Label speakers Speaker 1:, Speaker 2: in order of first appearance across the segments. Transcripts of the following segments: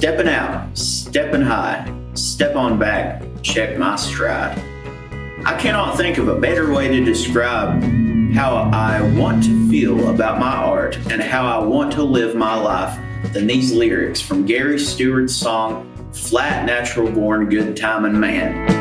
Speaker 1: Stepping out, stepping high, step on back, check my stride. I cannot think of a better way to describe how I want to feel about my art and how I want to live my life than these lyrics from Gary Stewart's song, Flat Natural Born Good Timin' Man.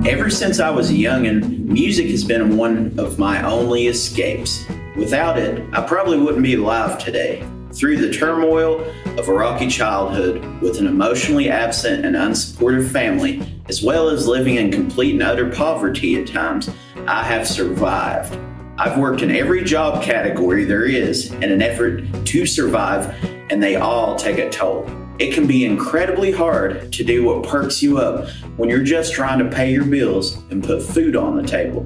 Speaker 1: Ever since I was a youngin', music has been one of my only escapes. Without it, I probably wouldn't be alive today. Through the turmoil of a rocky childhood with an emotionally absent and unsupportive family, as well as living in complete and utter poverty at times, I have survived. I've worked in every job category there is in an effort to survive, and they all take a toll. It can be incredibly hard to do what perks you up when you're just trying to pay your bills and put food on the table.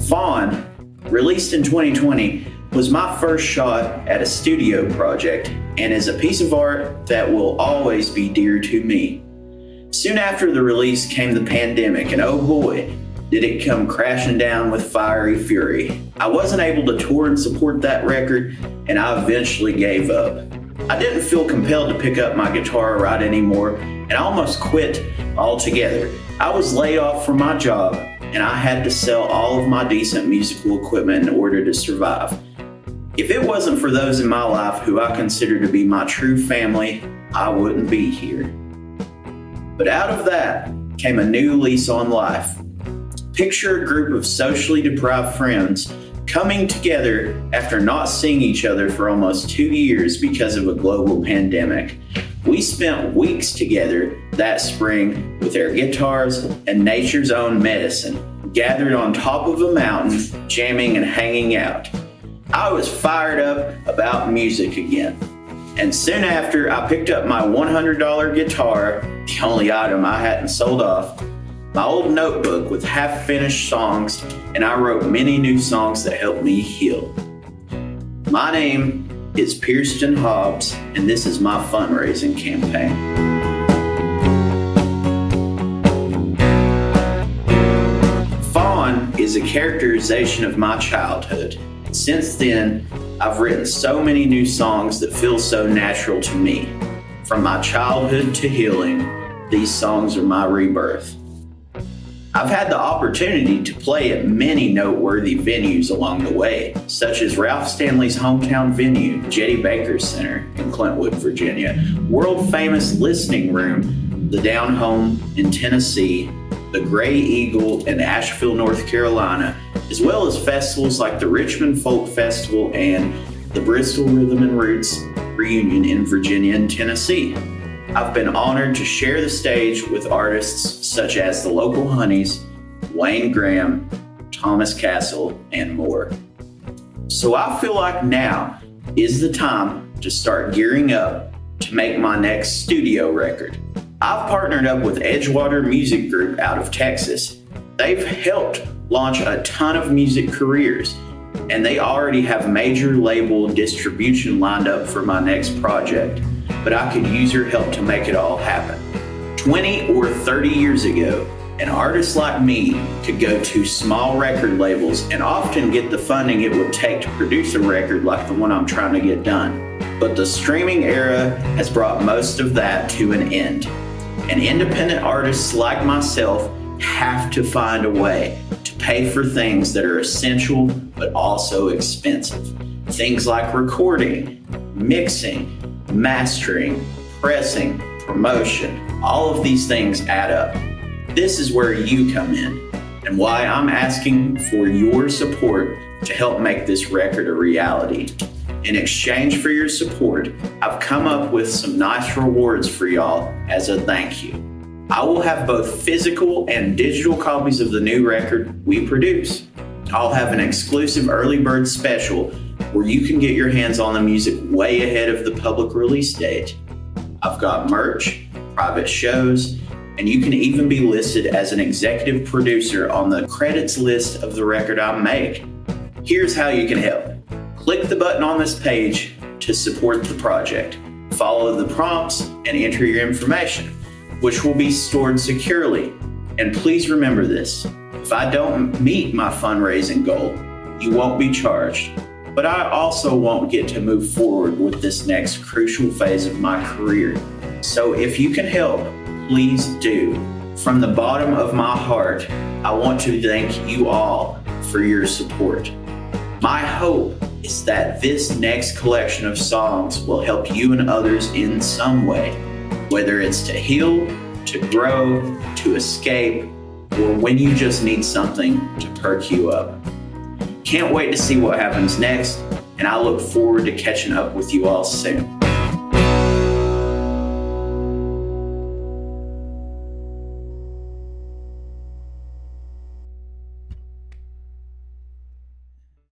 Speaker 1: Fawn, released in 2020, was my first shot at a studio project and is a piece of art that will always be dear to me. Soon after the release came the pandemic, and oh boy, did it come crashing down with fiery fury. I wasn't able to tour and support that record, and I eventually gave up. I didn't feel compelled to pick up my guitar or write anymore, and I almost quit altogether. I was laid off from my job, and I had to sell all of my decent musical equipment in order to survive. If it wasn't for those in my life who I consider to be my true family, I wouldn't be here. But out of that came a new lease on life. Picture a group of socially deprived friends coming together after not seeing each other for almost 2 years because of a global pandemic. We spent weeks together that spring with our guitars and nature's own medicine, gathered on top of a mountain, jamming and hanging out. I was fired up about music again. And soon after, I picked up my $100 guitar, the only item I hadn't sold off, my old notebook with half-finished songs, and I wrote many new songs that helped me heal. My name is Pierceton Hobbs, and this is my fundraising campaign. Fawn is a characterization of my childhood. Since then, I've written so many new songs that feel so natural to me. From my childhood to healing, these songs are my rebirth. I've had the opportunity to play at many noteworthy venues along the way, such as Ralph Stanley's hometown venue, Jetty Baker Center in Clintwood, Virginia, world-famous Listening Room, the Down Home in Tennessee, the Gray Eagle in Asheville, North Carolina, as well as festivals like the Richmond Folk Festival and the Bristol Rhythm and Roots Reunion in Virginia and Tennessee. I've been honored to share the stage with artists such as the Local Honeys, Wayne Graham, Thomas Castle, and more. So I feel like now is the time to start gearing up to make my next studio record. I've partnered up with Edgewater Music Group out of Texas. They've helped launch a ton of music careers, and they already have major label distribution lined up for my next project. But I could use your help to make it all happen. 20 or 30 years ago, an artist like me could go to small record labels and often get the funding it would take to produce a record like the one I'm trying to get done. But the streaming era has brought most of that to an end. And independent artists like myself have to find a way to pay for things that are essential but also expensive. Things like recording, mixing, mastering, pressing, promotion, all of these things add up. This is where you come in and why I'm asking for your support to help make this record a reality. In exchange for your support, I've come up with some nice rewards for y'all as a thank you. I will have both physical and digital copies of the new record we produce. I'll have an exclusive early bird special where you can get your hands on the music way ahead of the public release date. I've got merch, private shows, and you can even be listed as an executive producer on the credits list of the record I make. Here's how you can help. Click the button on this page to support the project. Follow the prompts and enter your information, which will be stored securely. And please remember this, if I don't meet my fundraising goal, you won't be charged. but I also won't get to move forward with this next crucial phase of my career. So if you can help, please do. From the bottom of my heart, I want to thank you all for your support. My hope is that this next collection of songs will help you and others in some way, whether it's to heal, to grow, to escape, or when you just need something to perk you up. Can't wait to see what happens next, and I look forward to catching up with you all soon.